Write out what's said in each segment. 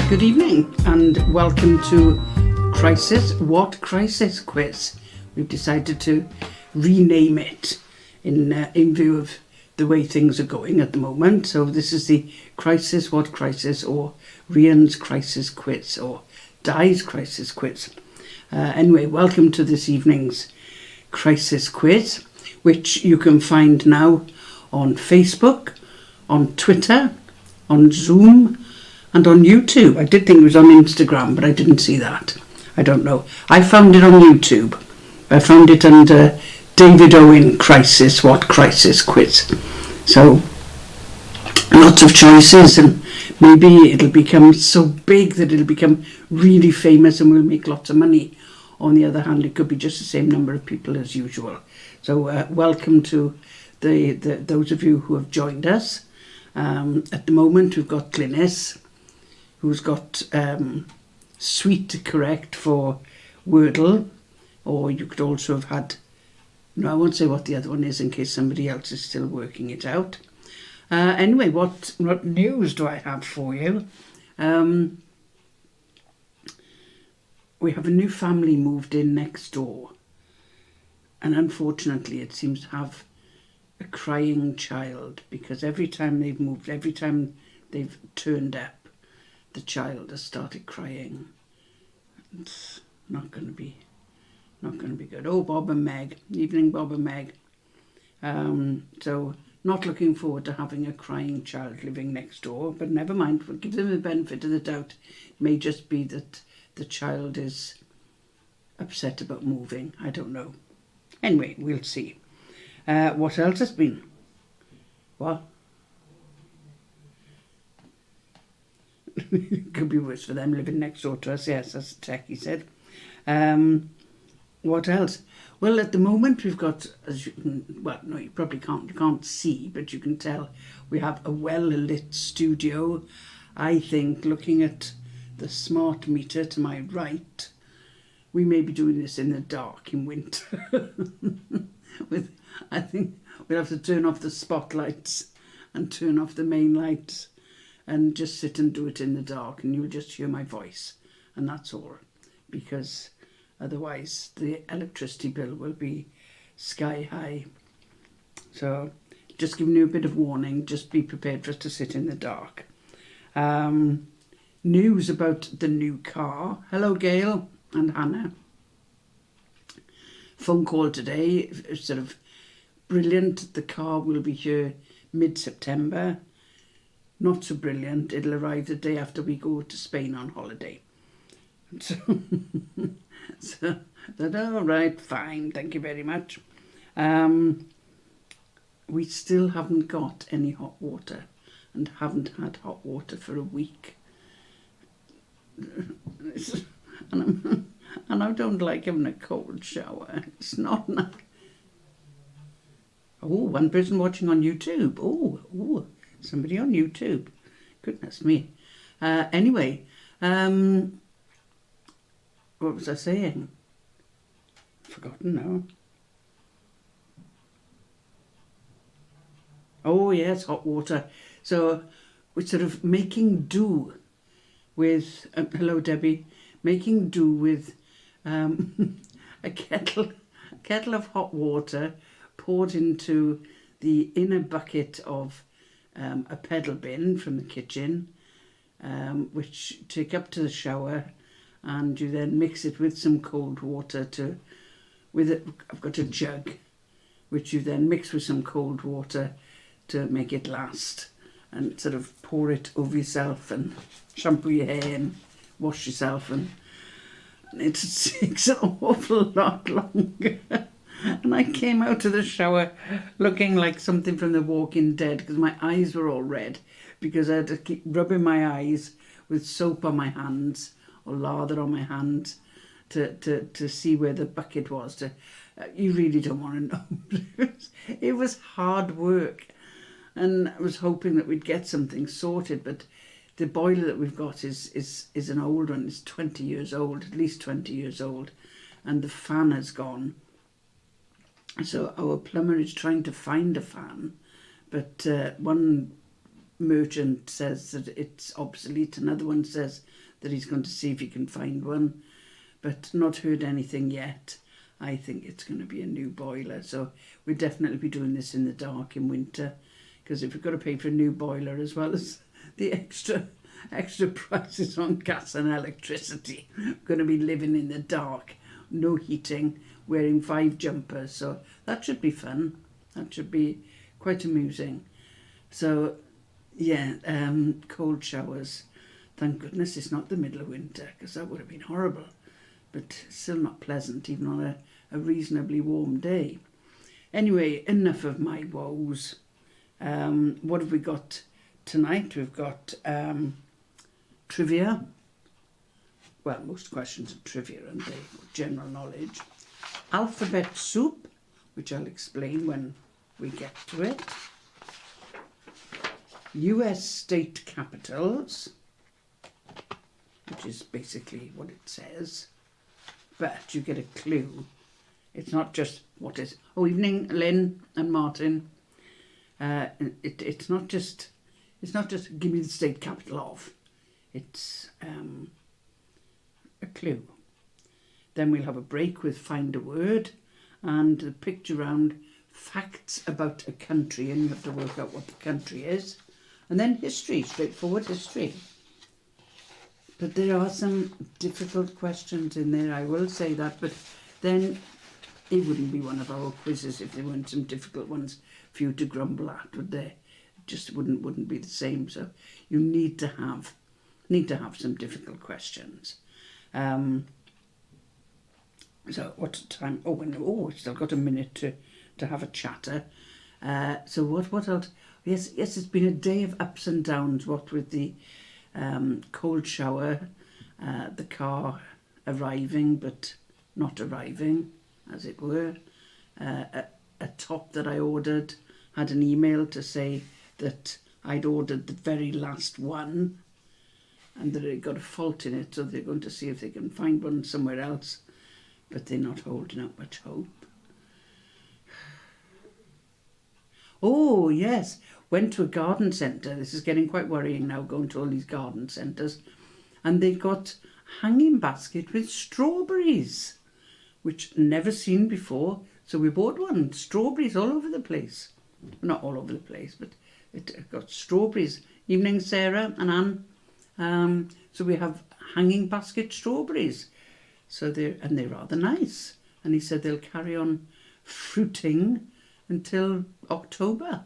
Good evening and welcome to Crisis What Crisis Quiz. We've decided to rename it in view of the way things are going at the moment. So this is the Crisis What Crisis, or Rian's Crisis Quiz, or Di's Crisis Quiz. Anyway, welcome to this evening's Crisis Quiz, which you can find now on Facebook, on Twitter, on Zoom, and on YouTube. I did think it was on Instagram, but I didn't see that. I don't know. I found it on YouTube. I found it under David Owen Crisis What Crisis Quiz. So lots of choices, and maybe it'll become so big that it'll become really famous and we'll make lots of money. On the other hand, it could be just the same number of people as usual. So welcome to those of you who have joined us. At the moment, we've got Glynis, who's got sweet correct for Wordle, or you could also have had, no, I won't say what the other one is in case somebody else is still working it out. Anyway, what news do I have for you? We have a new family moved in next door, and unfortunately it seems to have a crying child, because every time they've moved, every time they've turned up, the child has started crying. It's not going to be good. Oh, Bob and Meg. Evening, Bob and Meg. So not looking forward to having a crying child living next door, but never mind. We'll give them the benefit of the doubt. It may just be that the child is upset about moving. I don't know. Anyway, we'll see. What else has been? What? Could be worse for them living next door to us. Yes, as Techie said. What else? Well, at the moment we've got, as you can, well, no, you probably can't see, but you can tell we have a well-lit studio. I think, looking at the smart meter to my right, we may be doing this in the dark in winter. I think we'll have to turn off the spotlights and turn off the main lights and just sit and do it in the dark, and you'll just hear my voice, and that's all, because otherwise the electricity bill will be sky high. So just giving you a bit of warning, just be prepared for us to sit in the dark. News about the new car. Hello, Gail and Hannah. Phone call today, sort of brilliant. The car will be here mid-September. Not so brilliant. It'll arrive the day after we go to Spain on holiday. So that, all right, fine, thank you very much. We still haven't got any hot water, and haven't had hot water for a week. And I don't like having a cold shower. It's not nice. Oh, one person watching on YouTube. Oh, somebody on YouTube. Goodness me. Anyway, what was I saying? Forgotten now. Oh, yes, hot water. So we're sort of making do with, hello, Debbie, making do with a kettle of hot water poured into the inner bucket of a pedal bin from the kitchen, which take up to the shower, and you then mix it with some cold water I've got a jug, which you then mix with some cold water to make it last, and sort of pour it over yourself and shampoo your hair and wash yourself, and it takes an awful lot longer. And I came out of the shower looking like something from The Walking Dead, because my eyes were all red, because I had to keep rubbing my eyes with soap on my hands, or lather on my hands, to see where the bucket was. You really don't want to know. It was hard work, and I was hoping that we'd get something sorted, but the boiler that we've got is an old one. It's 20 years old, at least 20 years old, and the fan has gone. So our plumber is trying to find a fan, but one merchant says that it's obsolete. Another one says that he's going to see if he can find one, but not heard anything yet. I think it's going to be a new boiler, so we'll definitely be doing this in the dark in winter, because if we've got to pay for a new boiler as well as the extra prices on gas and electricity, we're going to be living in the dark, no heating, wearing 5 jumpers, so that should be fun. That should be quite amusing. So yeah, cold showers. Thank goodness it's not the middle of winter, because that would have been horrible, but still not pleasant even on a reasonably warm day. Anyway, enough of my woes. What have we got tonight? We've got trivia. Well, most questions are trivia, aren't they? General knowledge. Alphabet soup, which I'll explain when we get to it. US state capitals, which is basically what it says, but you get a clue. It's not just what is. Oh, evening, Lynn and Martin. It's not just give me the state capital of. It's a clue. Then we'll have a break with Find a Word and the picture round facts about a country, and you have to work out what the country is. And then history, straightforward history. But there are some difficult questions in there, I will say that, but then it wouldn't be one of our quizzes if there weren't some difficult ones for you to grumble at, would there? It just wouldn't be the same. So you need to have some difficult questions. So what's the time? Oh, we've still got a minute to have a chatter. So what else? Yes, it's been a day of ups and downs, what with the cold shower, the car arriving but not arriving, as it were. A top that I ordered had an email to say that I'd ordered the very last one and that it got a fault in it, so they're going to see if they can find one somewhere else, but they're not holding out much hope. Oh, yes, went to a garden centre. This is getting quite worrying now, going to all these garden centres. And they've got hanging basket with strawberries, which never seen before. So we bought one. Strawberries all over the place. Not all over the place, but it got strawberries. Evening, Sarah and Anne. So we have hanging basket strawberries. So they're rather nice. And he said they'll carry on fruiting until October,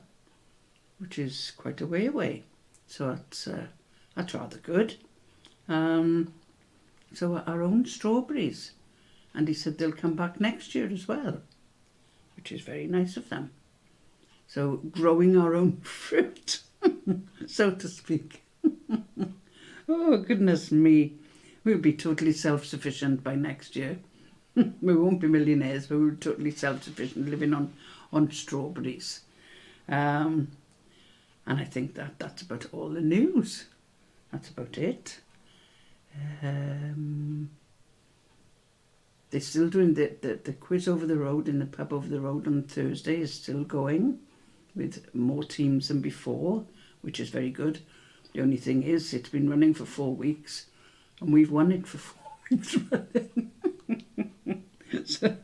which is quite a way away. So that's rather good. So our own strawberries. And he said they'll come back next year as well, which is very nice of them. So growing our own fruit, so to speak. Oh, goodness me. We'll be totally self-sufficient by next year. We won't be millionaires, but we're totally self-sufficient, living on strawberries. And I think that's about all the news. That's about it. They're still doing the quiz over the road in the pub over the road on Thursday is still going with more teams than before, which is very good. The only thing is it's been running for 4 weeks and we've won it for 4 weeks running. So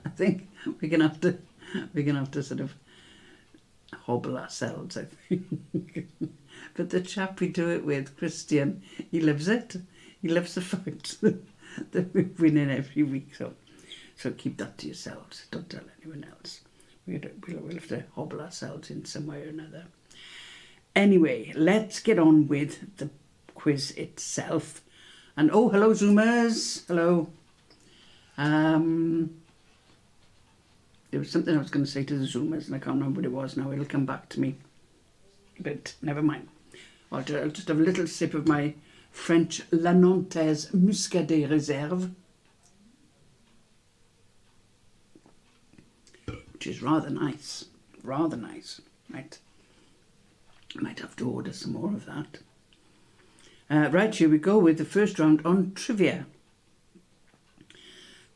I think we're gonna have to sort of hobble ourselves, I think. But the chap we do it with, Christian, he loves it. He loves the fact that we're winning every week. So keep that to yourselves. Don't tell anyone else. We'll have to hobble ourselves in some way or another. Anyway, let's get on with the quiz itself. And oh, hello Zoomers. Hello. There was something I was going to say to the Zoomers and I can't remember what it was now. It'll come back to me. But never mind. I'll just have a little sip of my French La Nantaise Muscadet Reserve, which is rather nice. Rather nice. Might have to order some more of that. Right, here we go with the first round on trivia.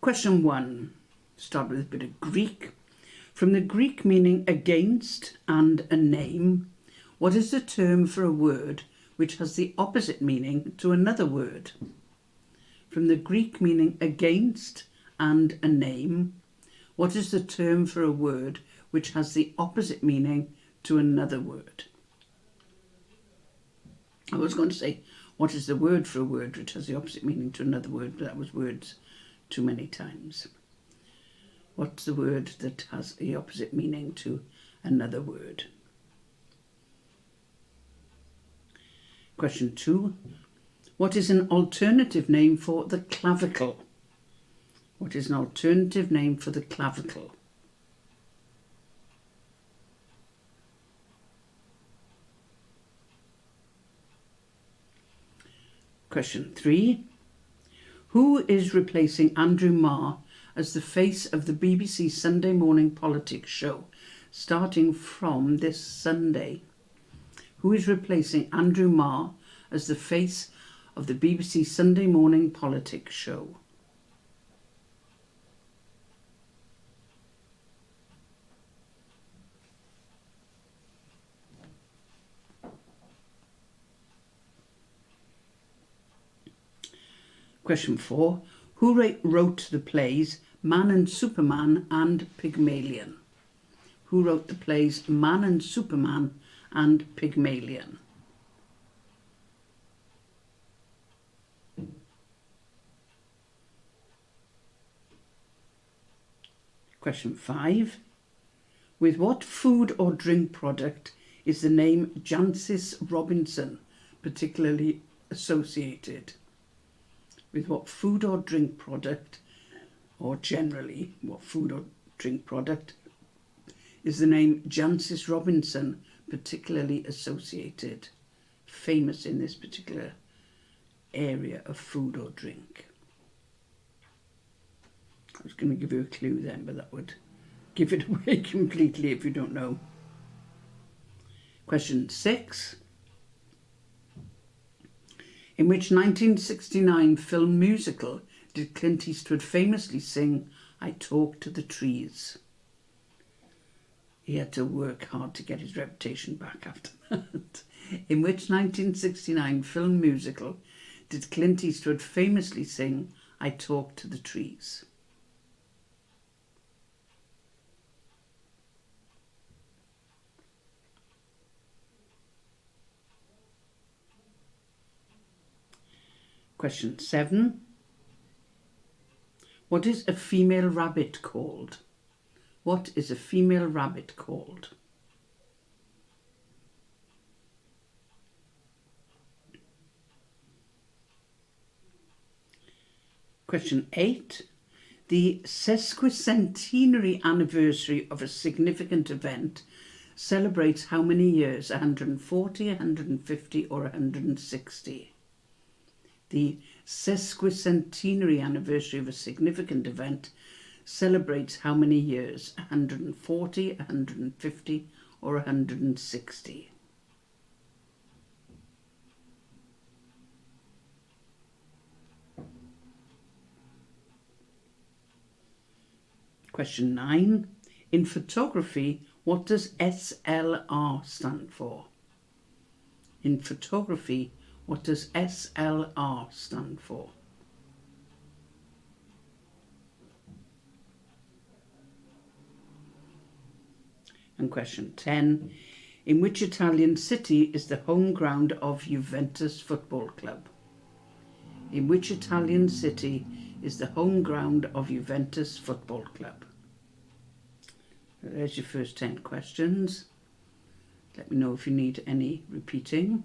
Question 1. Start with a bit of Greek. From the Greek meaning against and a name, What is the term for a word which has the opposite meaning to another word? From the Greek meaning against and a name, what is the term for a word which has the opposite meaning to another word? I was going to say, what is the word for a word which has the opposite meaning to another word, but that was words too many times. What's the word that has the opposite meaning to another word? Question 2. What is an alternative name for the clavicle? What is an alternative name for the clavicle? Question 3. Who is replacing Andrew Marr as the face of the BBC Sunday morning politics show starting from this Sunday? Who is replacing Andrew Marr as the face of the BBC Sunday morning politics show? Question 4. Who wrote the plays Man and Superman and Pygmalion? Who wrote the plays Man and Superman and Pygmalion? Question 5. With what food or drink product is the name Jancis Robinson particularly associated? With what food or drink product, or generally what food or drink product, is the name Jancis Robinson particularly associated, famous in this particular area of food or drink? I was going to give you a clue then, but that would give it away completely if you don't know. Question 6. In which 1969 film musical did Clint Eastwood famously sing I Talk to the Trees? He had to work hard to get his reputation back after that. In which 1969 film musical did Clint Eastwood famously sing I Talk to the Trees? Question 7. What is a female rabbit called? What is a female rabbit called? Question 8. The sesquicentenary anniversary of a significant event celebrates how many years? 140, 150 or 160? The sesquicentenary anniversary of a significant event celebrates how many years? 140, 150 or 160? Question 9. In photography, what does SLR stand for? In photography, what does SLR stand for? And question 10. In which Italian city is the home ground of Juventus Football Club? In which Italian city is the home ground of Juventus Football Club? There's your first 10 questions. Let me know if you need any repeating.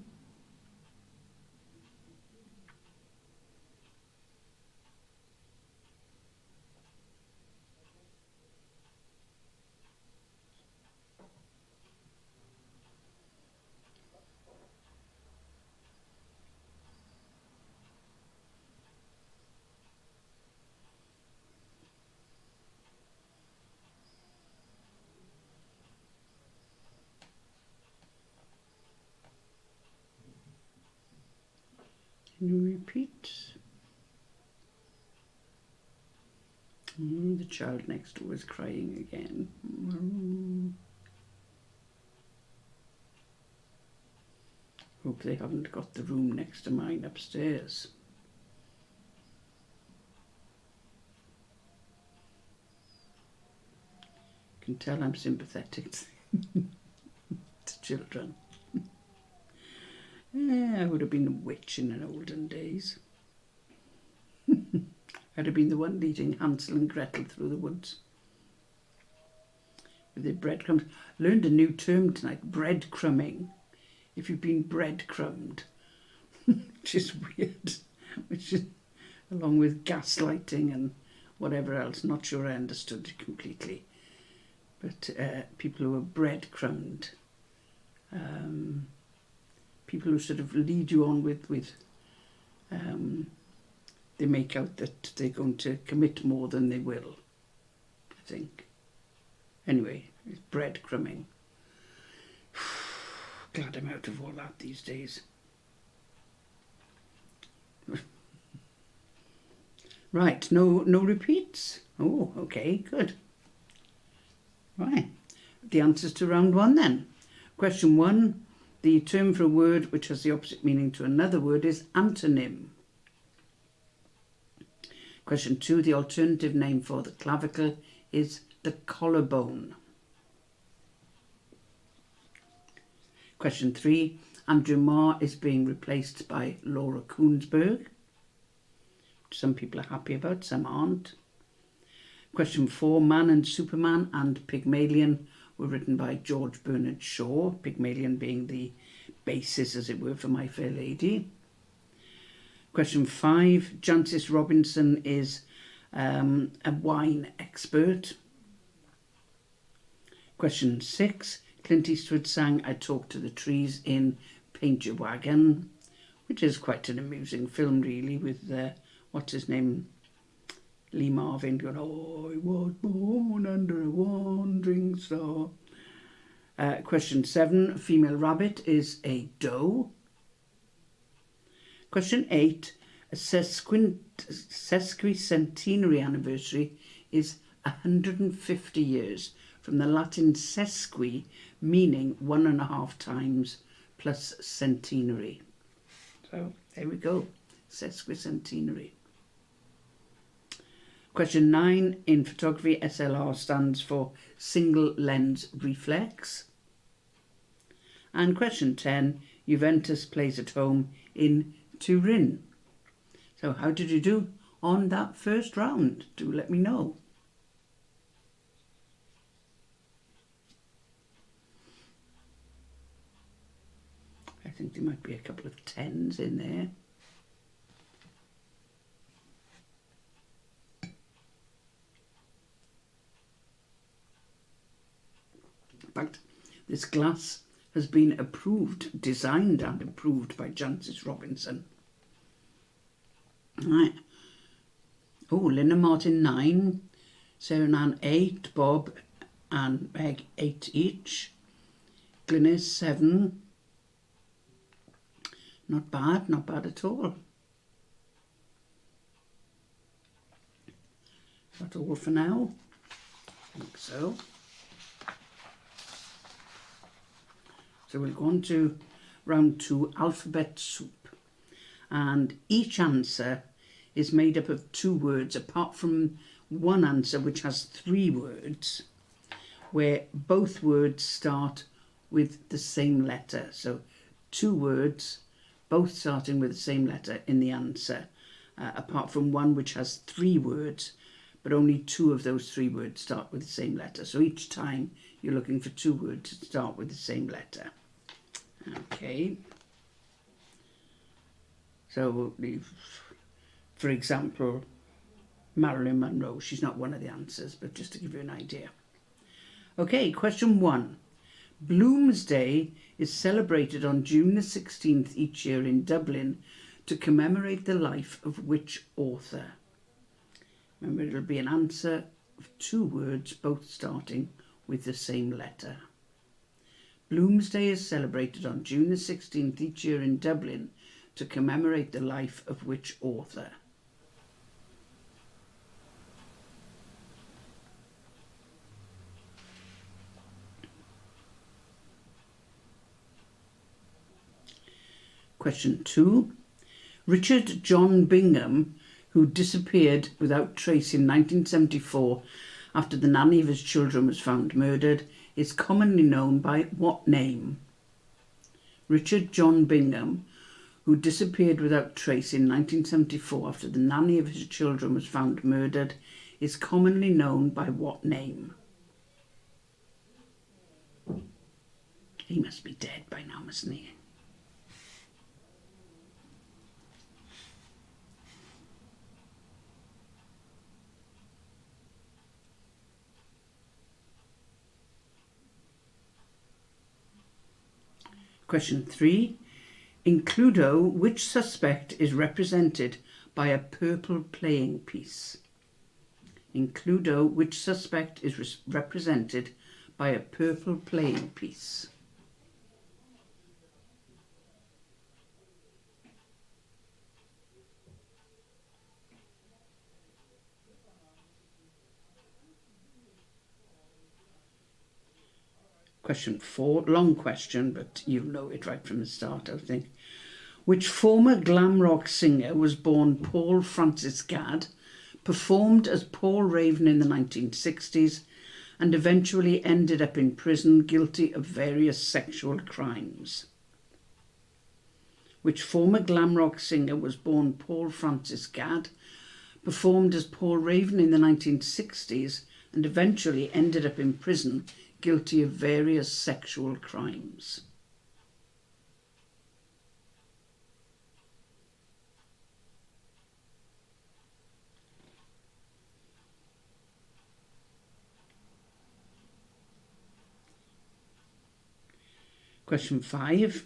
Can you repeat? The child next door is crying again. Hope they haven't got the room next to mine upstairs. Can tell I'm sympathetic to children. I would have been a witch in the olden days. I'd have been the one leading Hansel and Gretel through the woods with their breadcrumbs. Learned a new term tonight, breadcrumbing. If you've been breadcrumbed, which is weird, which is along with gaslighting and whatever else. Not sure I understood it completely. But people who are breadcrumbed, people who sort of lead you on with they make out that they're going to commit more than they will, I think. Anyway, it's breadcrumbing. Glad I'm out of all that these days. Right, no repeats. Oh, okay, good. Right, the answers to round one then. Question 1, the term for a word which has the opposite meaning to another word is antonym. Question 2, the alternative name for the clavicle is the collarbone. Question 3, Andrew Marr is being replaced by Laura Koonsberg. Some people are happy about, some aren't. Question 4, Man and Superman and Pygmalion were written by George Bernard Shaw, Pygmalion being the basis, as it were, for My Fair Lady. Question 5, Jancis Robinson is a wine expert. Question 6, Clint Eastwood sang I Talk to the Trees in Paint Your Wagon, which is quite an amusing film really, with, what's his name, Lee Marvin going, oh, I was born under a wandering star. Question 7, female rabbit is a doe. Question 8, a sesquicentenary anniversary is 150 years, from the Latin sesqui, meaning 1.5 times plus centenary. So there we go, sesquicentenary. Question 9, in photography, SLR stands for single lens reflex. And question 10, Juventus plays at home in Turin. So how did you do on that first round? Do let me know. I think there might be a couple of 10s in there. In fact, this glass has been approved, designed and approved by Jancis Robinson. Right. Oh, Linda Martin 9, Sarah Nan 8, Bob and Meg 8 each. Glynis 7. Not bad at all. Is that all for now? I think so. So we'll go on to round 2, alphabet soup. And each answer is made up of 2 words, apart from one answer which has 3 words, where both words start with the same letter. So 2 words, both starting with the same letter in the answer, apart from one which has 3 words, but only 2 of those 3 words start with the same letter. So each time you're looking for 2 words to start with the same letter. Okay. So, for example, Marilyn Monroe, she's not one of the answers, but just to give you an idea. Okay, question 1. Bloomsday is celebrated on June the 16th each year in Dublin to commemorate the life of which author? Remember, it'll be an answer of 2 words, both starting with the same letter. Bloomsday is celebrated on June the 16th each year in Dublin to commemorate the life of which author? Question 2. Richard John Bingham, who disappeared without trace in 1974 after the nanny of his children was found murdered, is commonly known by what name? Richard John Bingham, who disappeared without trace in 1974 after the nanny of his children was found murdered, is commonly known by what name? He must be dead by now, mustn't he? Question 3. In Cluedo, which suspect is represented by a purple playing piece? In Cluedo, which suspect is represented by a purple playing piece? Question 4, long question, but you'll know it right from the start, I think. Which former glam rock singer was born Paul Francis Gadd, performed as Paul Raven in the 1960s, and eventually ended up in prison guilty of various sexual crimes? Which former glam rock singer was born Paul Francis Gadd, performed as Paul Raven in the 1960s, and eventually ended up in prison guilty of various sexual crimes? Question 5.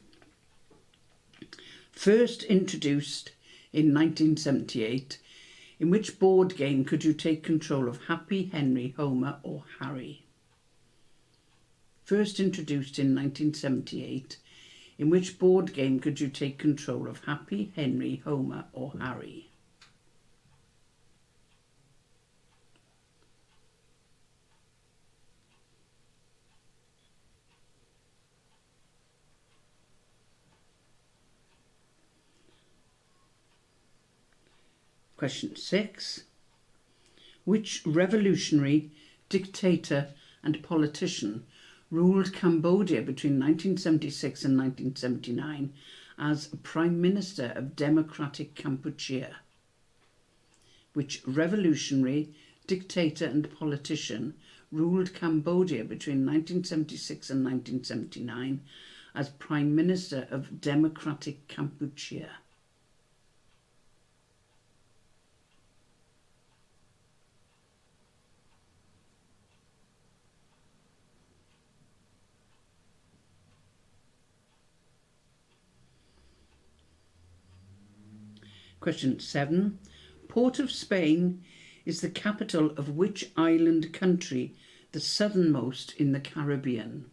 First introduced in 1978, in which board game could you take control of Happy, Henry, Homer or Harry? First introduced in 1978, in which board game could you take control of Happy, Henry, Homer or Harry? Question 6. Which revolutionary, dictator and politician ruled Cambodia between 1976 and 1979 as Prime Minister of Democratic Kampuchea? Which revolutionary, dictator and politician ruled Cambodia between 1976 and 1979 as Prime Minister of Democratic Kampuchea? Question 7. Port of Spain is the capital of which island country, the southernmost in the Caribbean?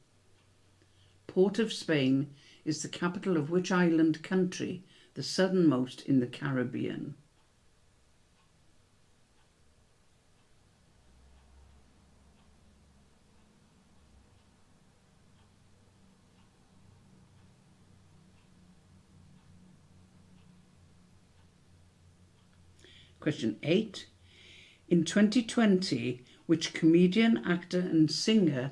Port of Spain is the capital of which island country, the southernmost in the Caribbean? Question 8. In 2020, which comedian, actor and singer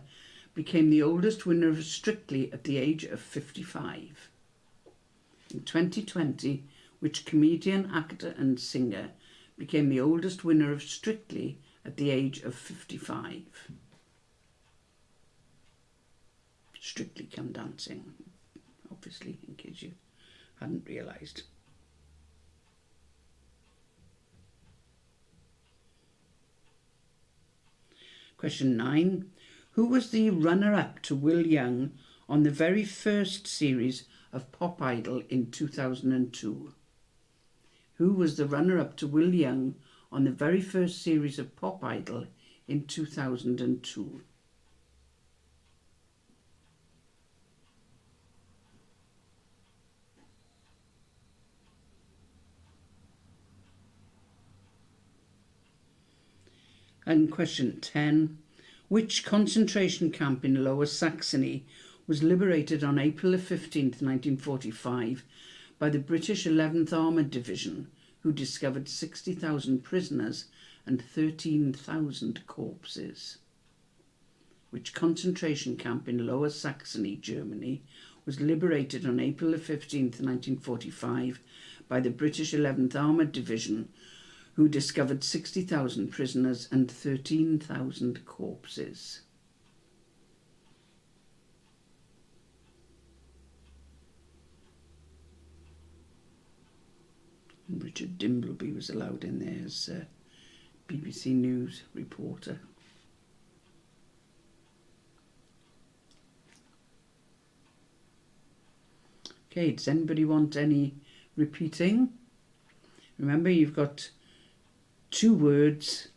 became the oldest winner of Strictly at the age of 55? In 2020, which comedian, actor and singer became the oldest winner of Strictly at the age of 55? Strictly Come Dancing, obviously, in case you hadn't realised. Question 9. Who was the runner-up to Will Young on the very first series of Pop Idol in 2002? Who was the runner-up to Will Young on the very first series of Pop Idol in 2002? And question 10. Which concentration camp in Lower Saxony was liberated on April 15th, 1945 by the British 11th Armoured Division, who discovered 60,000 prisoners and 13,000 corpses? Which concentration camp in Lower Saxony, Germany, was liberated on April 15th, 1945 by the British 11th Armoured Division, who discovered 60,000 prisoners and 13,000 corpses? And Richard Dimbleby was allowed in there as BBC News reporter. Okay, does anybody want any repeating? Remember, you've got 2 words,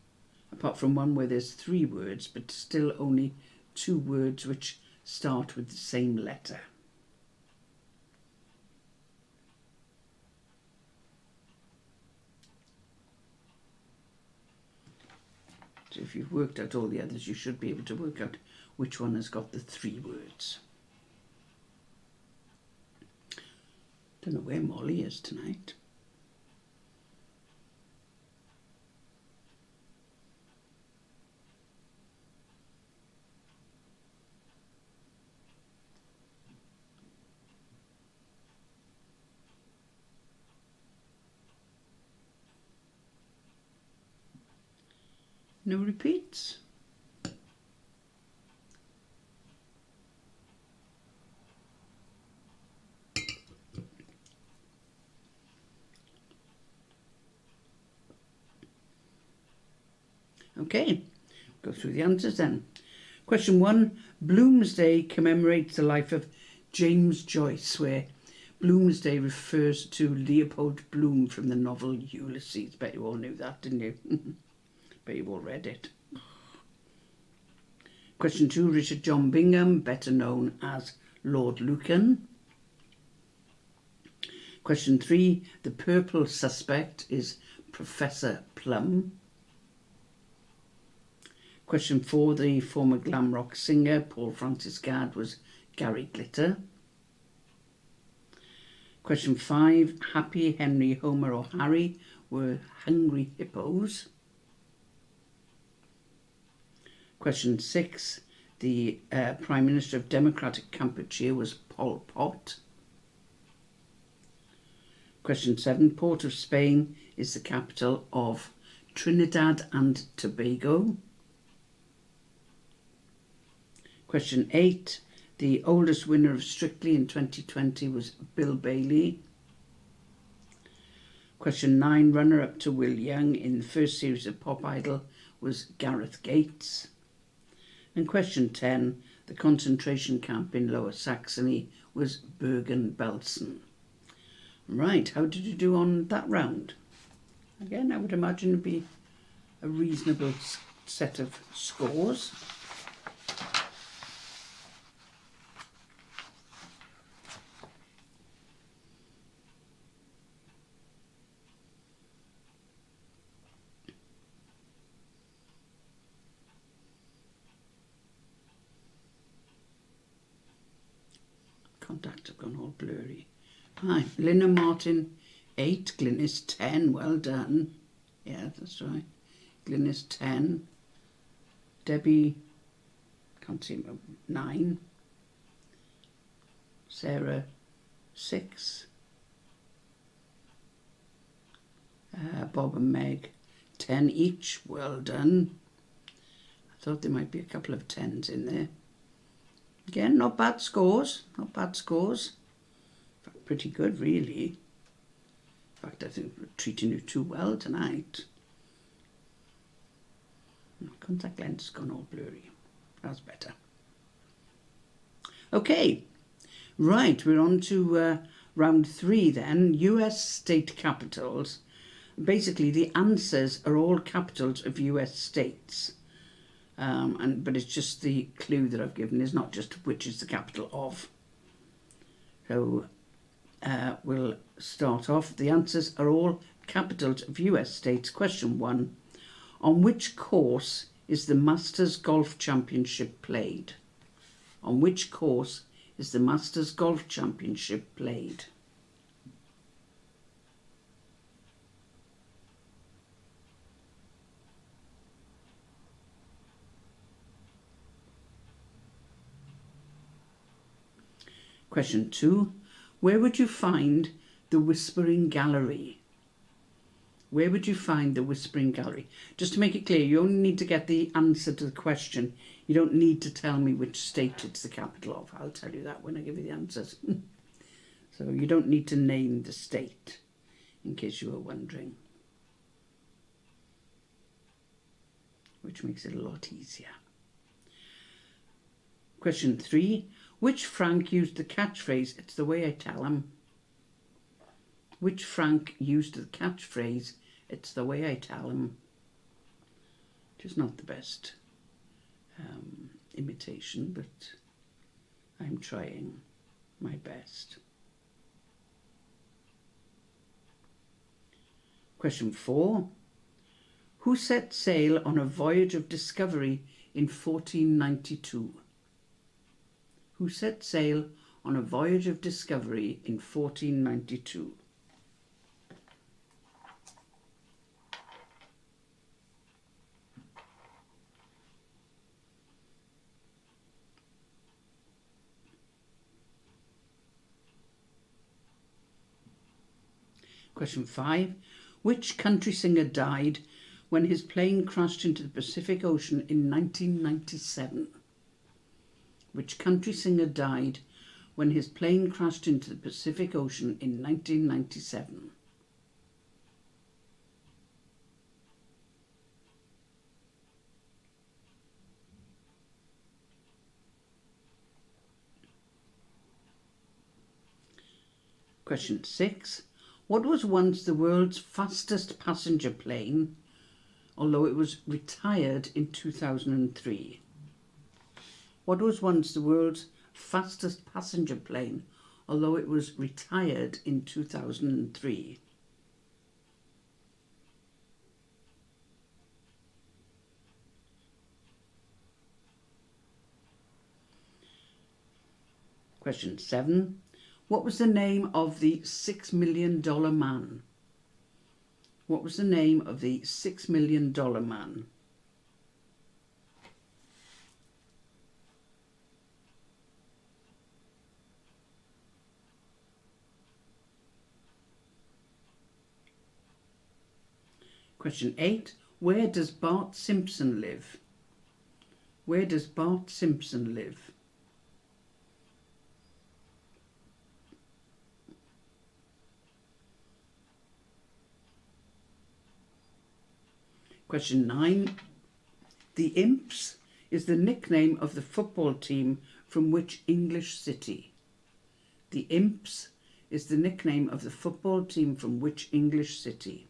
apart from one where there's 3 words, but still only 2 words which start with the same letter. So if you've worked out all the others, you should be able to work out which one has got the 3 words. Don't know where Molly is tonight. No repeats? Okay, go through the answers then. Question 1, Bloomsday commemorates the life of James Joyce, where Bloomsday refers to Leopold Bloom from the novel Ulysses. Bet you all knew that, didn't you? Bet you've all read it. Question 2, Richard John Bingham, better known as Lord Lucan. Question 3, the purple suspect is Professor Plum. Question 4, the former glam rock singer Paul Francis Gad was Gary Glitter. Question 5, Happy, Henry, Homer or Harry were hungry hippos. Question 6, the Prime Minister of Democratic Kampuchea was Pol Pot. Question 7, Port of Spain is the capital of Trinidad and Tobago. Question 8, the oldest winner of Strictly in 2020 was Bill Bailey. Question 9, runner-up to Will Young in the first series of Pop Idol was Gareth Gates. And question 10, the concentration camp in Lower Saxony was Bergen-Belsen. Right, how did you do on that round? Again, I would imagine it'd be a reasonable set of scores. Contacts have gone all blurry. Hi, Lynn and Martin 8, Glynis 10, well done. Yeah, that's right. Glynis 10. Debbie, can't see him, 9. Sarah 6. Bob and Meg 10 each, well done. I thought there might be a couple of 10s in there. Again, not bad scores, not bad scores. In fact, pretty good, really. In fact, I think we're treating you too well tonight. My contact lens has gone all blurry. That's better. Okay, right, we're on to round 3 then. US state capitals. Basically, the answers are all capitals of US states. But it's just the clue that I've given is not just which is the capital of. So we'll start off. The answers are all capitals of US states. Question 1. On which course is the Masters Golf Championship played? On which course is the Masters Golf Championship played? Question 2. Where would you find the Whispering Gallery? Where would you find the Whispering Gallery? Just to make it clear, you only need to get the answer to the question. You don't need to tell me which state it's the capital of. I'll tell you that when I give you the answers. So you don't need to name the state, in case you were wondering. Which makes it a lot easier. Question 3. Which Frank used the catchphrase, "It's the way I tell 'em"? Which Frank used the catchphrase, "It's the way I tell 'em"? Which is not the best imitation, but I'm trying my best. Question 4. Who set sail on a voyage of discovery in 1492? Who set sail on a voyage of discovery in 1492? Question 5. Which country singer died when his plane crashed into the Pacific Ocean in 1997? Which country singer died when his plane crashed into the Pacific Ocean in 1997? Question 6. What was once the world's fastest passenger plane, although it was retired in 2003? What was once the world's fastest passenger plane, although it was retired in 2003? Question 7. What was the name of the $6 million man? What was the name of the $6 million man? Question 8. Where does Bart Simpson live? Where does Bart Simpson live? Question 9. The Imps is the nickname of the football team from which English city? The Imps is the nickname of the football team from which English city?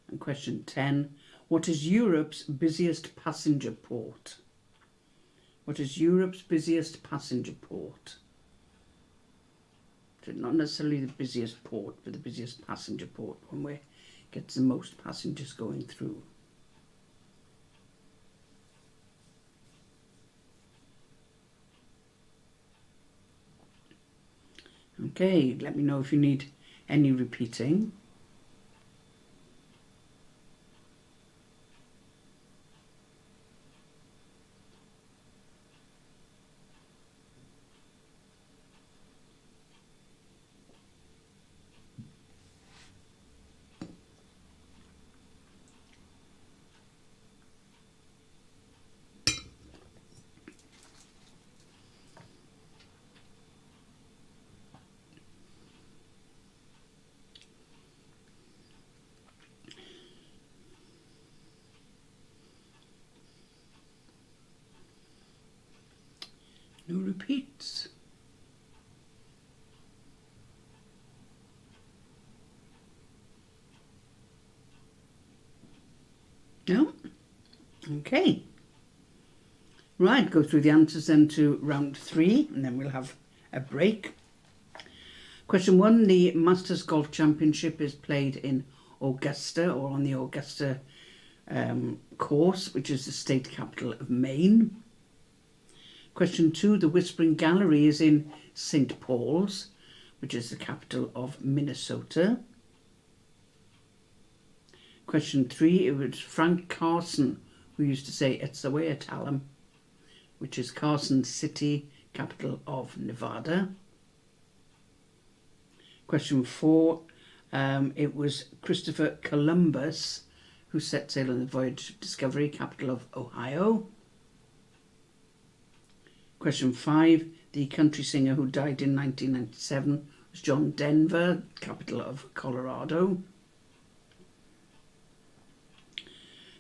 And question 10. What is Europe's busiest passenger port? What is Europe's busiest passenger port? So not necessarily the busiest port, but the busiest passenger port, one where it gets the most passengers going through. Okay, let me know if you need any repeating. No repeats. No? Okay. Right, go through the answers then to round 3 and then we'll have a break. Question 1. The Masters Golf Championship is played in Augusta, or on the Augusta course, which is the state capital of Maine. Question 2. The Whispering Gallery is in St. Paul's, which is the capital of Minnesota. Question 3, it was Frank Carson who used to say, "It's the way I tell 'em," which is Carson City, capital of Nevada. Question 4, it was Christopher Columbus who set sail on the voyage of discovery, capital of Ohio. Question 5, the country singer who died in 1997 was John Denver, capital of Colorado.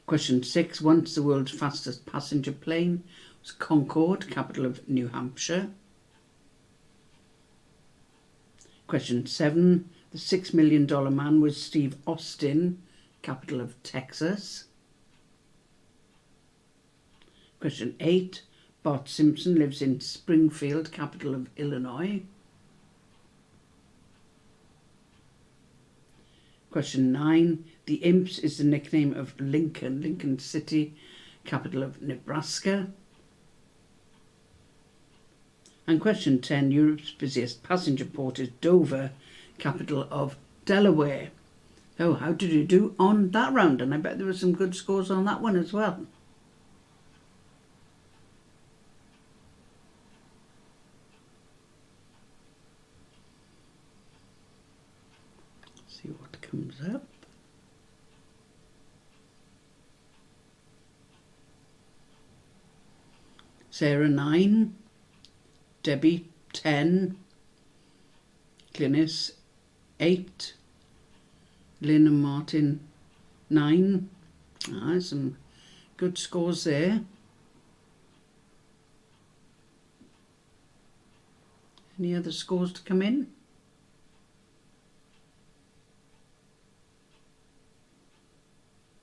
Question 6, once the world's fastest passenger plane was Concorde, capital of New Hampshire. Question 7, the $6 million man was Steve Austin, capital of Texas. Question 8, Bart Simpson lives in Springfield, capital of Illinois. Question 9, the Imps is the nickname of Lincoln City, capital of Nebraska. And question 10, Europe's busiest passenger port is Dover, capital of Delaware. Oh, how did you do on that round? And I bet there were some good scores on that one as well. See what comes up. Sarah 9, Debbie 10, Glynis 8, Lynn and Martin 9. Some good scores there. Any other scores to come in?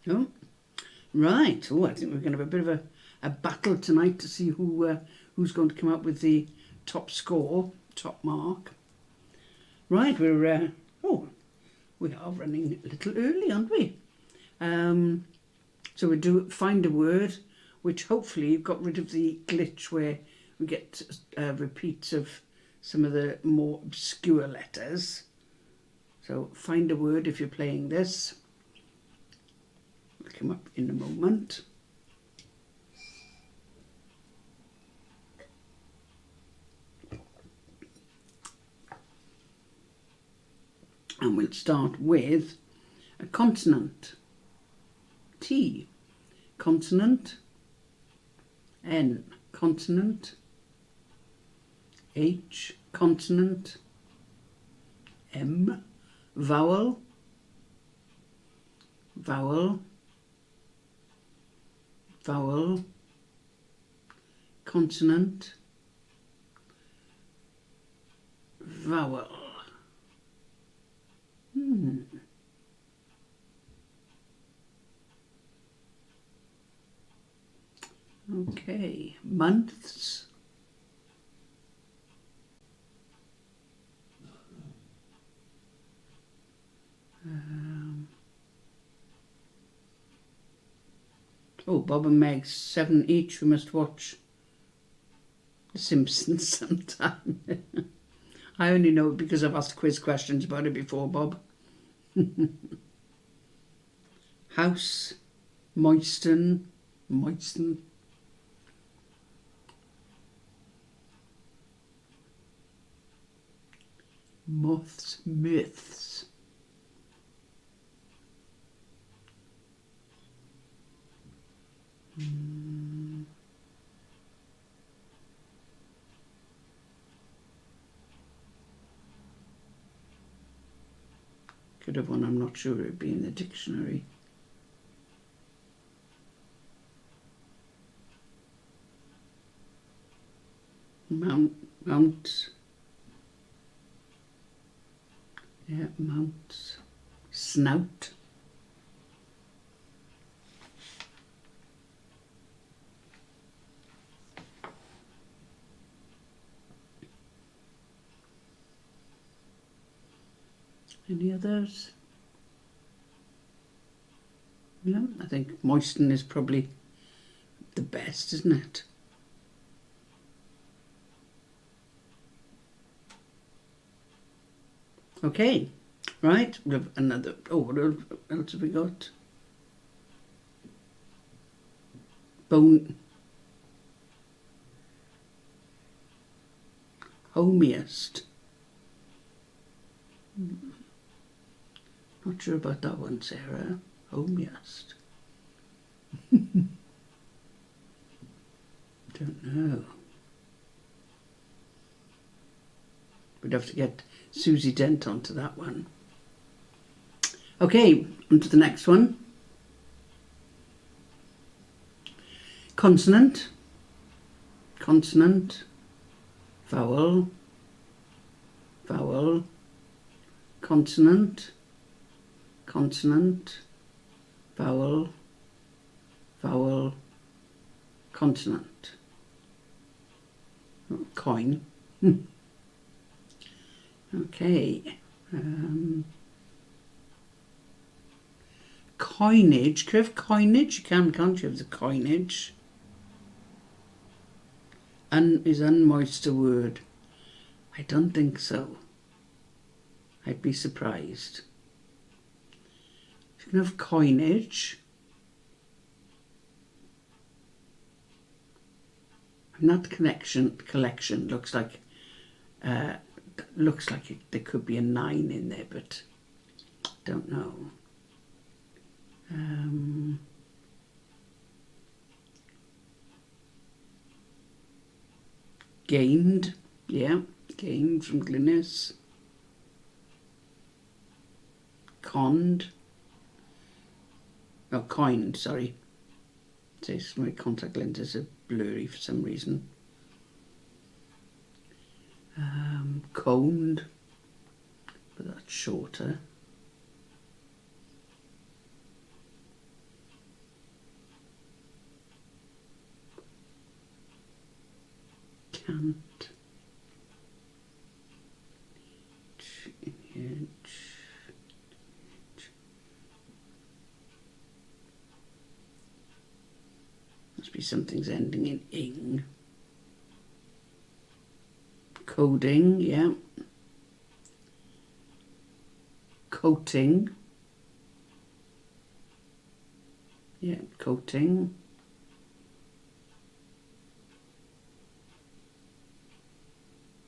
No? Right. Oh, I think we're going to have a bit of a battle tonight to see who's going to come up with the top score, top mark. Right, we are running a little early, aren't we? So we do find a word, which hopefully you've got rid of the glitch where we get repeats of some of the more obscure letters. So find a word if you're playing this. It'll come up in a moment. And we'll start with a consonant. T, consonant. N, consonant. H, consonant. M, vowel. Vowel. Vowel. Consonant. Vowel. Okay, months. Bob and Meg, 7 each. We must watch The Simpsons sometime. I only know it because I've asked quiz questions about it before, Bob. House, moisten. Moths, myths. Could have one, I'm not sure it'd be in the dictionary. Mount. Yeah, mount. Snout. Any others? No, I think moisten is probably the best, isn't it? Okay, right, we have another, what else have we got? Bone. Homiest. Not sure about that one, Sarah. Homiest. Don't know. We'd have to get Susie Dent onto that one. Okay, on to the next one. Consonant. Consonant. Vowel. Vowel. Consonant. Consonant. Vowel. Vowel. Consonant. Coin. Okay. Coinage. Could you have coinage? You can't you have the coinage? Is unmoist a word? I don't think so. I'd be surprised. You can have coinage. Not collection looks like there could be a 9 in there, but don't know. Gained, yeah, gained from Glynis. Coined, sorry. My contact lenses are blurry for some reason. Coned, but that's shorter. Can't. Must be something's ending in ing. Coding, yeah. Coating. Yeah, coating.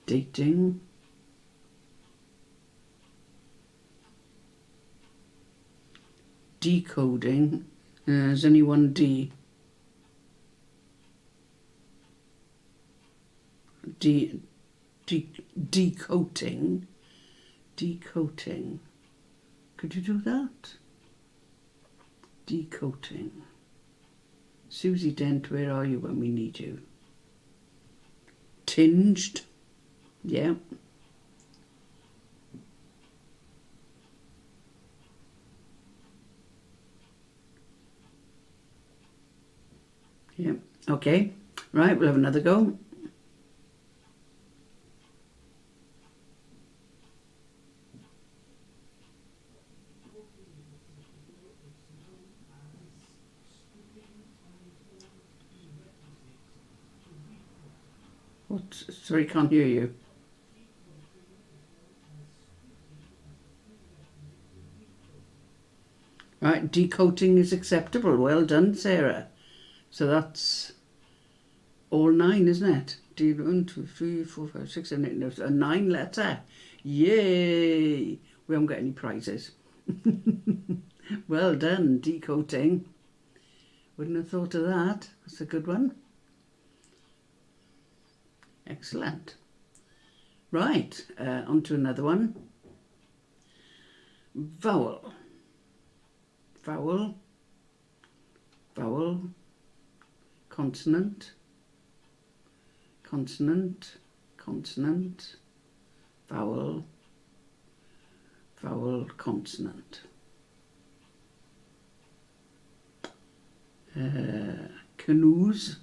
Dating. Decoding. There's only one D. Decoating. Decoating. Could you do that? Decoating. Susie Dent, where are you when we need you? Tinged. Yeah. Yeah. Okay. Right, we'll have another go. What? Sorry, can't hear you. Right, decoating is acceptable. Well done, Sarah. So that's all 9, isn't it? 1, 2, 3, 4, 5, 6, 7, 8, 9. A 9 letter. Yay! We haven't got any prizes. Well done, decoating. Wouldn't have thought of that. That's a good one. Excellent. Right, on to another one. Vowel. Vowel. Vowel. Consonant. Consonant. Consonant. Vowel. Vowel. Consonant. Canoes.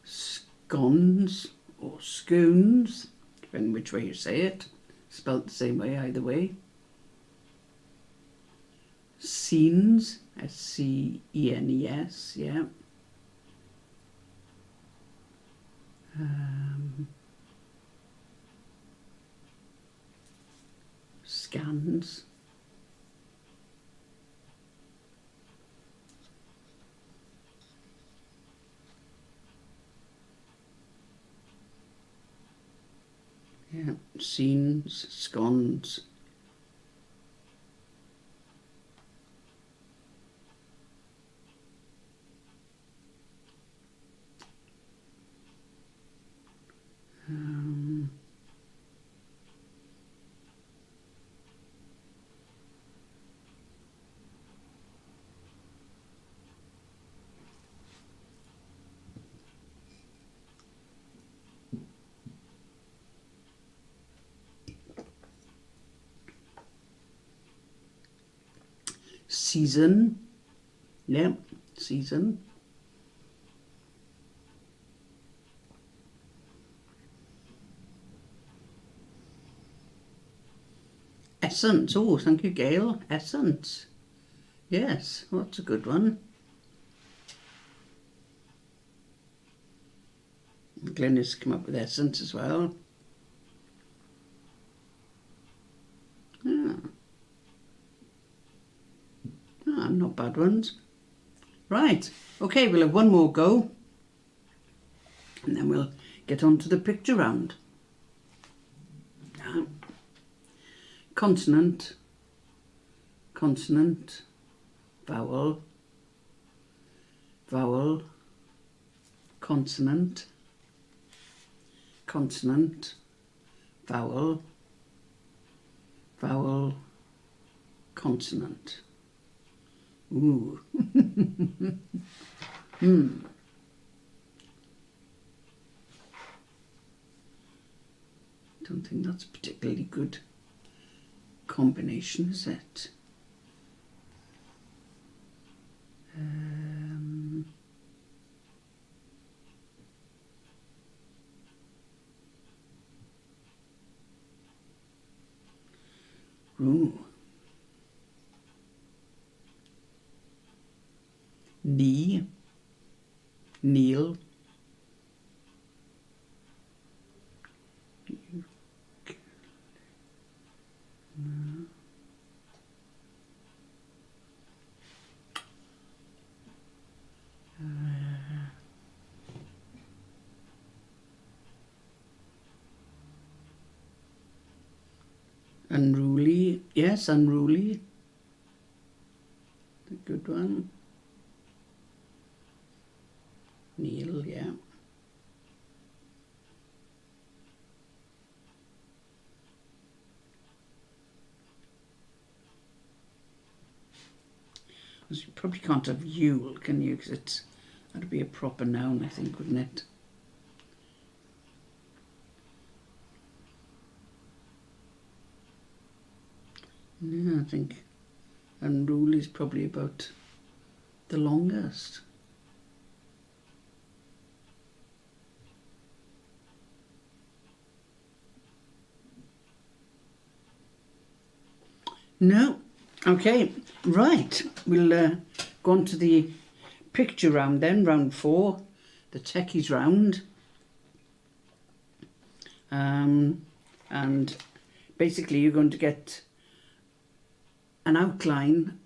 Scones or scones, depending which way you say it, spelt the same way either way. Scenes, S-C-E-N-E-S, yeah. scans. Yeah, scenes, scones. Season. Yeah, season. Essence. Oh, thank you, Gail. Essence. Yes, well, that's a good one. Glenys come up with essence as well. Yeah. Ah, not bad ones. Right, okay, we'll have one more go and then we'll get on to the picture round. Consonant, consonant, vowel, vowel, consonant, consonant, vowel, vowel, consonant. Ooh. Don't think that's a particularly good combination, is it? Ooh. Knee, kneel, unruly. Yes, unruly. A good one. Kneel, yeah. You probably can't have Yule, can you? Because that'd be a proper noun, I think, wouldn't it? Yeah, I think unruly is probably about the longest. No. Okay, right. We'll go on to the picture round then, round 4, the techies round. And basically you're going to get an outline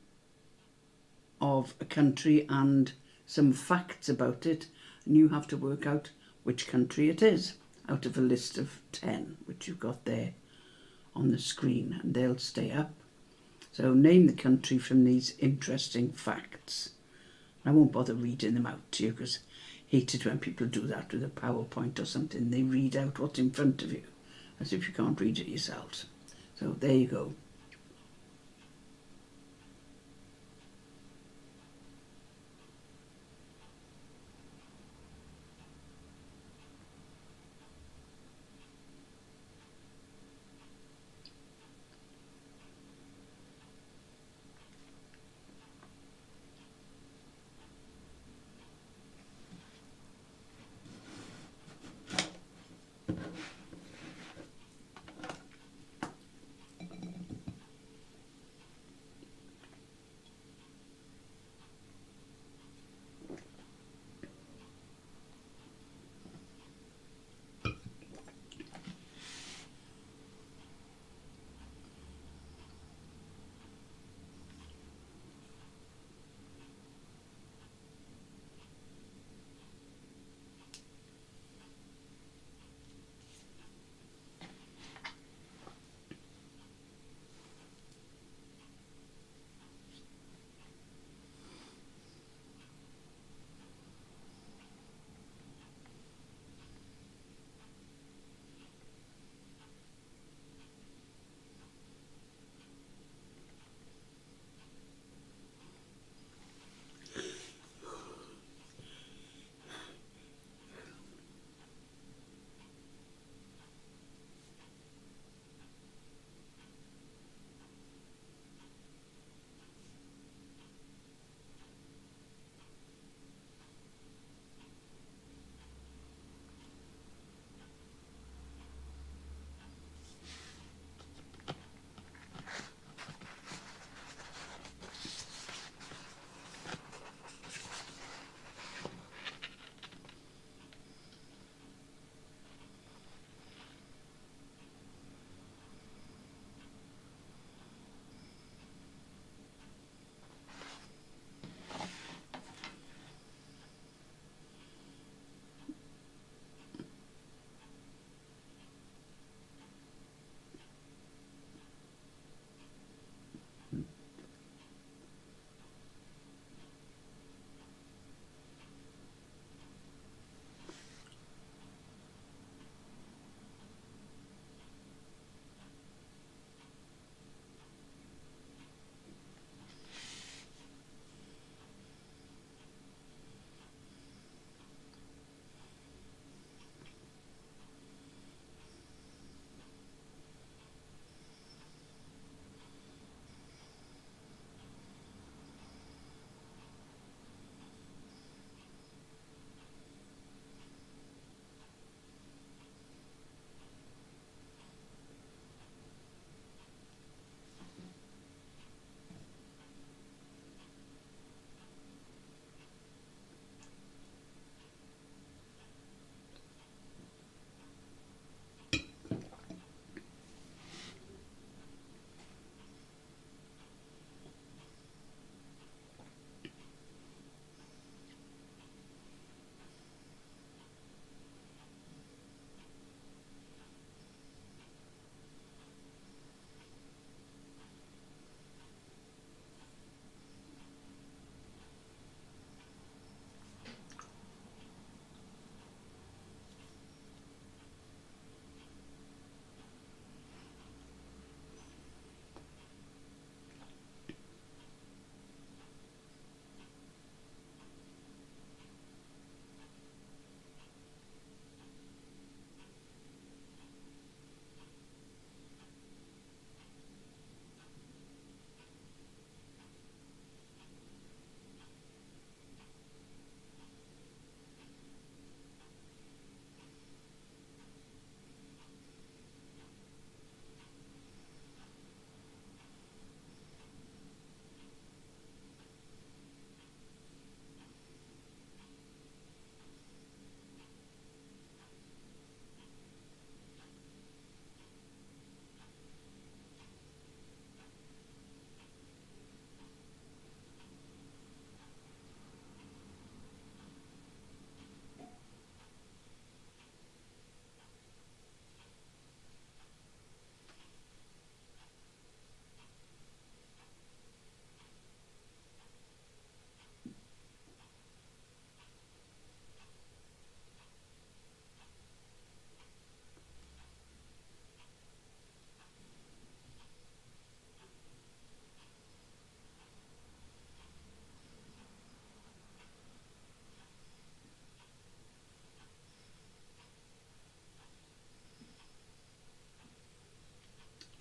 of a country and some facts about it, and you have to work out which country it is out of a list of 10 which you've got there on the screen, and they'll stay up. So name the country from these interesting facts. I won't bother reading them out to you because I hate it when people do that with a PowerPoint or something. They read out what's in front of you as if you can't read it yourselves. So there you go.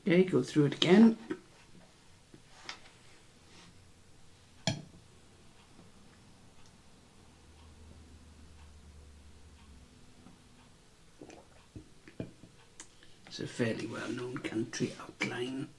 Okay, go through it again. It's a fairly well-known country outline.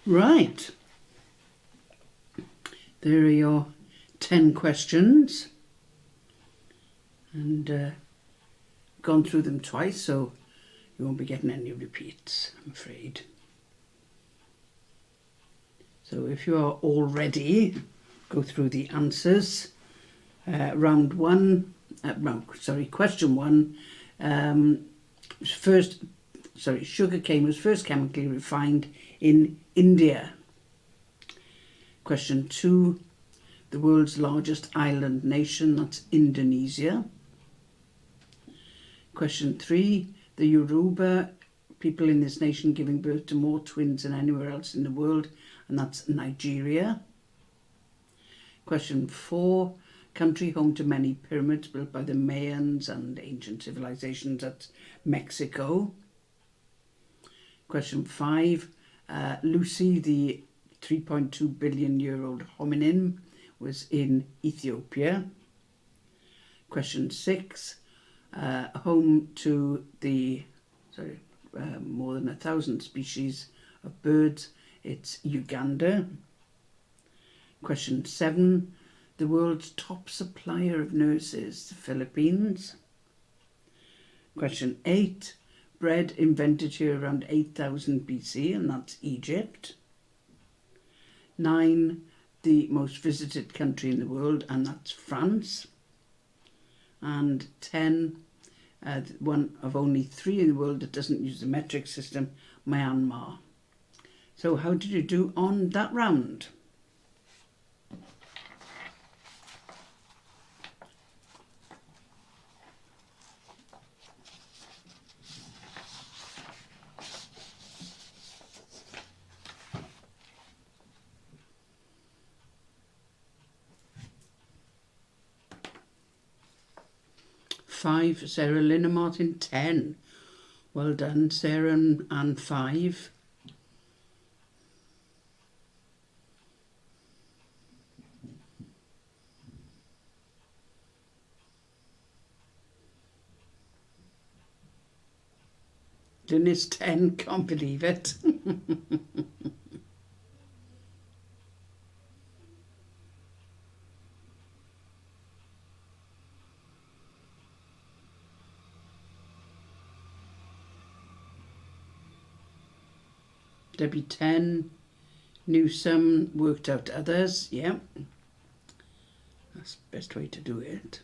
Right, there are your 10 questions, and gone through them twice, so you won't be getting any repeats, I'm afraid. So if you are all ready, go through the answers. Question one. First, sugarcane was first chemically refined in India. Question 2, the world's largest island nation, that's Indonesia. Question 3, the Yoruba people in this nation giving birth to more twins than anywhere else in the world, and that's Nigeria. Question 4, country home to many pyramids built by the Mayans and ancient civilizations, that's Mexico. Question 5, Lucy, the 3.2 billion year old hominin, was in Ethiopia. Question 6, home to the more than 1,000 species of birds, it's Uganda. Question 7, the world's top supplier of nurses, the Philippines. Question 8, bread invented here around 8000 BC, and that's Egypt. 9, the most visited country in the world, and that's France. And 10, one of only 3 in the world that doesn't use the metric system, Myanmar. So how did you do on that round? Five, Sarah Lynn Martin, 10. Well done, Sarah and 5. Dennis, 10, can't believe it. Debbie, 10, knew some, worked out others, yeah. That's the best way to do it.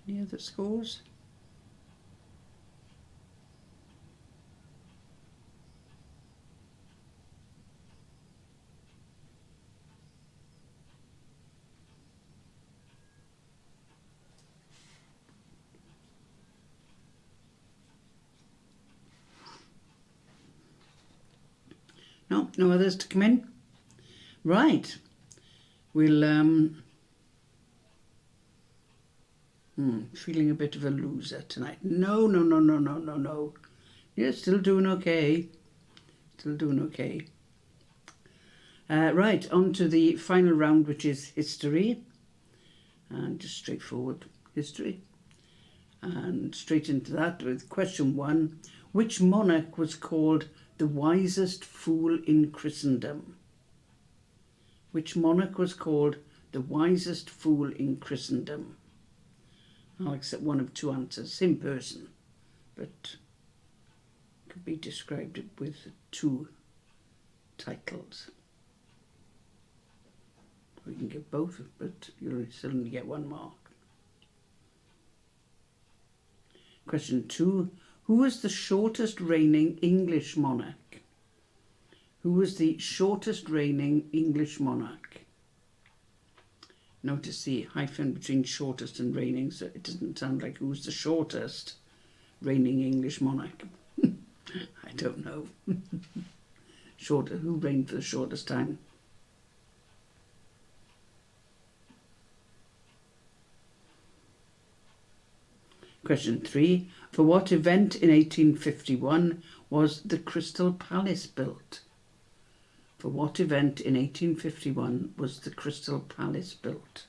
Any other scores? No others to come in? Right. We'll, feeling a bit of a loser tonight. No. You're still doing okay. Right, on to the final round, which is history. And just straightforward history. And straight into that with question 1. Which monarch was called the wisest fool in Christendom? Which monarch was called the wisest fool in Christendom? I'll accept one of 2 answers, same person, but could be described with 2 titles. We can give both, but you'll still only get 1 mark. Question 2. Who was the shortest reigning English monarch? Who was the shortest reigning English monarch? Notice the hyphen between shortest and reigning, so it doesn't sound like who's the shortest reigning English monarch. I don't know. Who reigned for the shortest time? Question 3. For what event in 1851 was the Crystal Palace built? For what event in 1851 was the Crystal Palace built?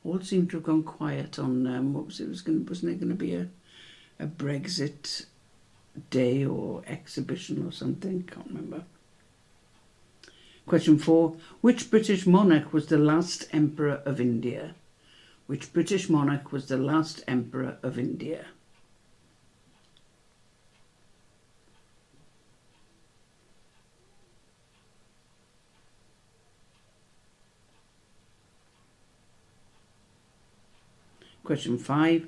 All seemed to have gone quiet on wasn't it going to be a Brexit day or exhibition or something? Can't remember. Question 4. Which British monarch was the last Emperor of India? Which British monarch was the last Emperor of India? Question 5.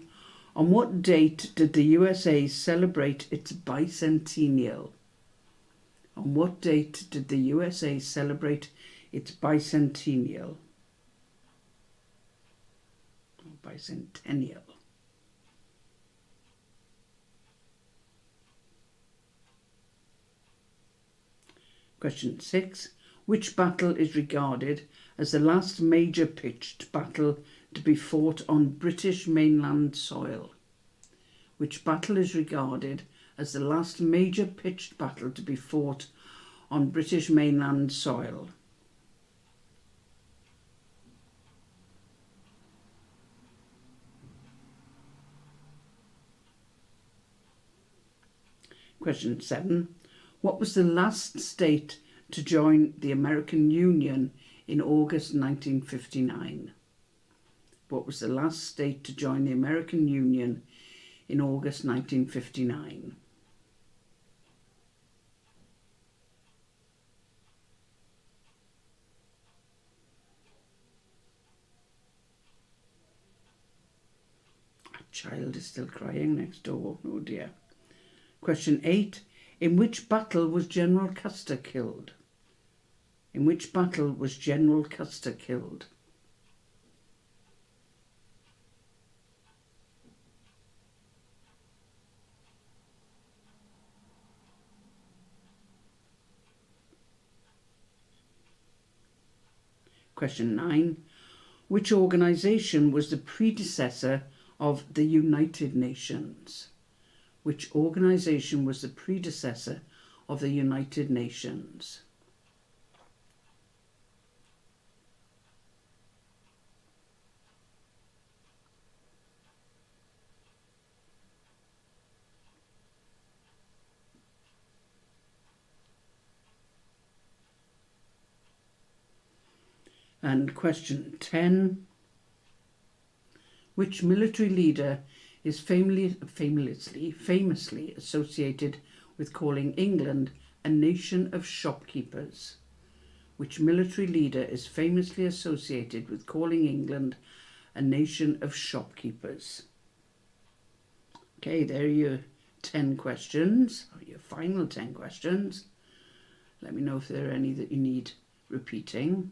On what date did the USA celebrate its bicentennial? On what date did the USA celebrate its bicentennial? Bicentennial. Question 6. Which battle is regarded as the last major pitched battle to be fought on British mainland soil? Which battle is regarded as the last major pitched battle to be fought on British mainland soil? Question 7. What was the last state to join the American Union in August 1959? What was the last state to join the American Union in August 1959? A child is still crying next door. Oh dear. Question 8. In which battle was General Custer killed? In which battle was General Custer killed? Question 9. Which organisation was the predecessor of the United Nations? Which organisation was the predecessor of the United Nations? And question 10. Which military leader is famously associated with calling England a nation of shopkeepers? Which military leader is famously associated with calling England a nation of shopkeepers? Okay, there are your 10 questions, or your final 10 questions. Let me know if there are any that you need repeating.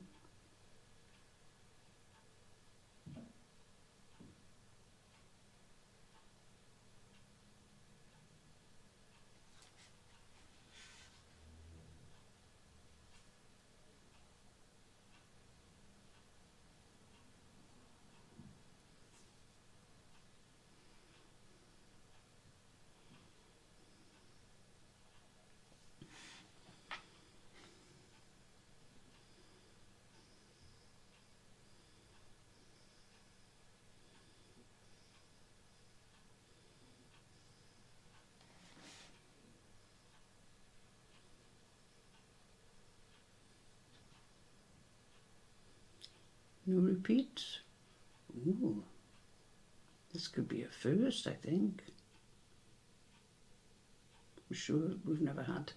No repeats? Ooh, this could be a first, I think. I'm sure we've never had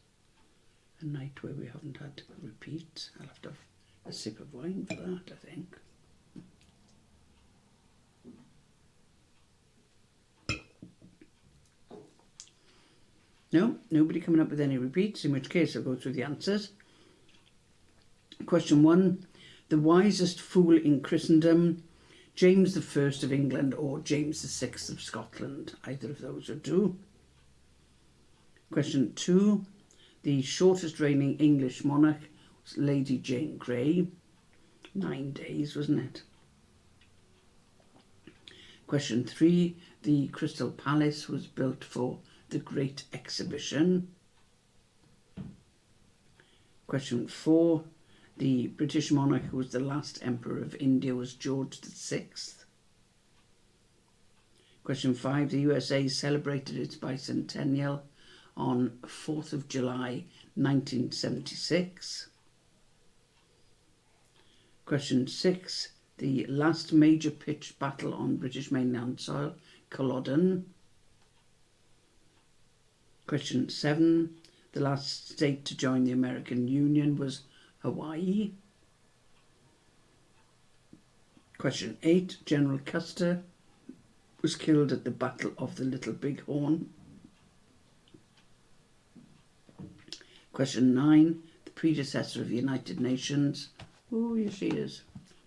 a night where we haven't had repeats. I'll have to have a sip of wine for that, I think. No, nobody coming up with any repeats, in which case I'll go through the answers. Question 1. The wisest fool in Christendom, James I of England or James VI of Scotland? Either of those are two. Question 2. The shortest reigning English monarch was Lady Jane Grey. 9 days, wasn't it? Question 3. The Crystal Palace was built for the Great Exhibition. Question 4. The British monarch who was the last emperor of India was George VI. Question 5. The USA celebrated its bicentennial on 4th of July 1976. Question 6. The last major pitched battle on British mainland soil, Culloden. Question 7. The last state to join the American Union was Hawaii. Question 8. General Custer was killed at the Battle of the Little Bighorn? Question 9. The predecessor of the United Nations, oh yes she is,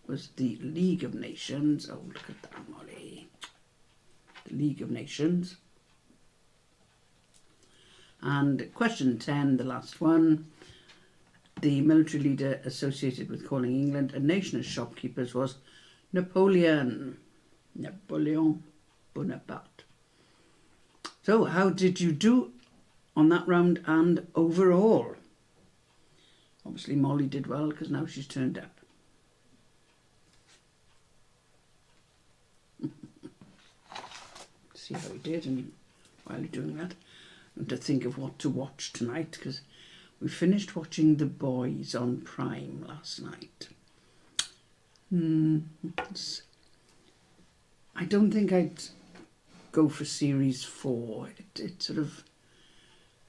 was the League of Nations. Oh, look at that, Molly. The League of Nations. And question 10, the last one. The military leader associated with calling England a nation of shopkeepers was Napoleon Bonaparte. So how did you do on that round and overall? Obviously Molly did well because now she's turned up. See how he did, and while you're doing that, I'm to think of what to watch tonight, because we finished watching The Boys on Prime last night. I don't think I'd go for series 4. It sort of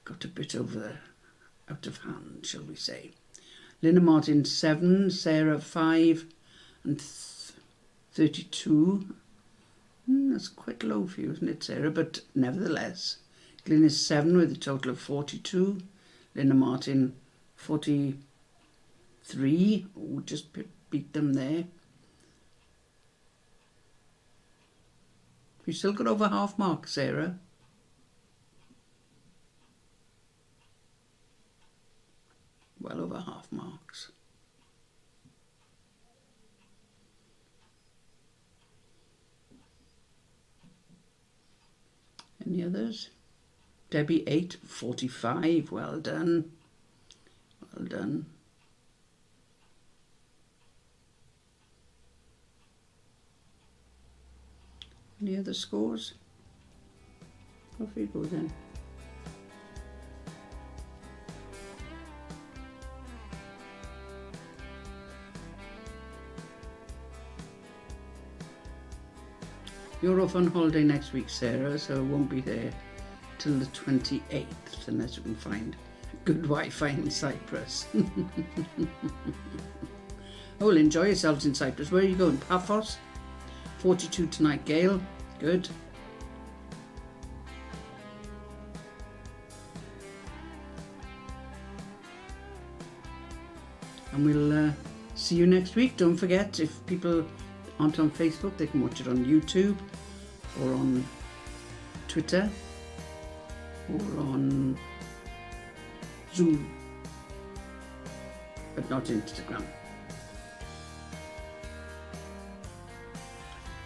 got a bit out of hand, shall we say. Lina Martin 7, Sarah 5 and 32. That's quite low for you, isn't it, Sarah? But nevertheless, Glyn is 7 with a total of 42. Lina Martin 43. Oh, just beat them there. You still got over half mark, Sarah. Well over half marks. Any others? Debbie 8, 45. Well done. Well done. Any other scores? Off you go then. You're off on holiday next week, Sarah, so it won't be there till the 28th, unless you can find good Wi-Fi in Cyprus. Oh, well, enjoy yourselves in Cyprus. Where are you going? Paphos? 42 tonight, Gail. Good. And we'll see you next week. Don't forget, if people aren't on Facebook, they can watch it on YouTube or on Twitter or on Zoom, but not Instagram.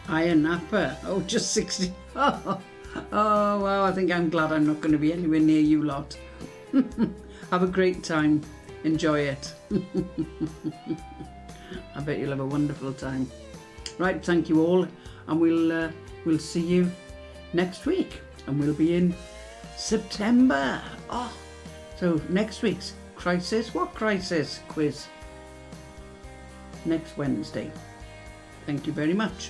Iron Napa. Oh, just 60. Oh, wow, I think I'm glad I'm not going to be anywhere near you lot. Have a great time. Enjoy it. I bet you'll have a wonderful time. Right, thank you all, and we'll see you next week, and we'll be in September. Oh, so next week's crisis. What crisis quiz? Next Wednesday. Thank you very much.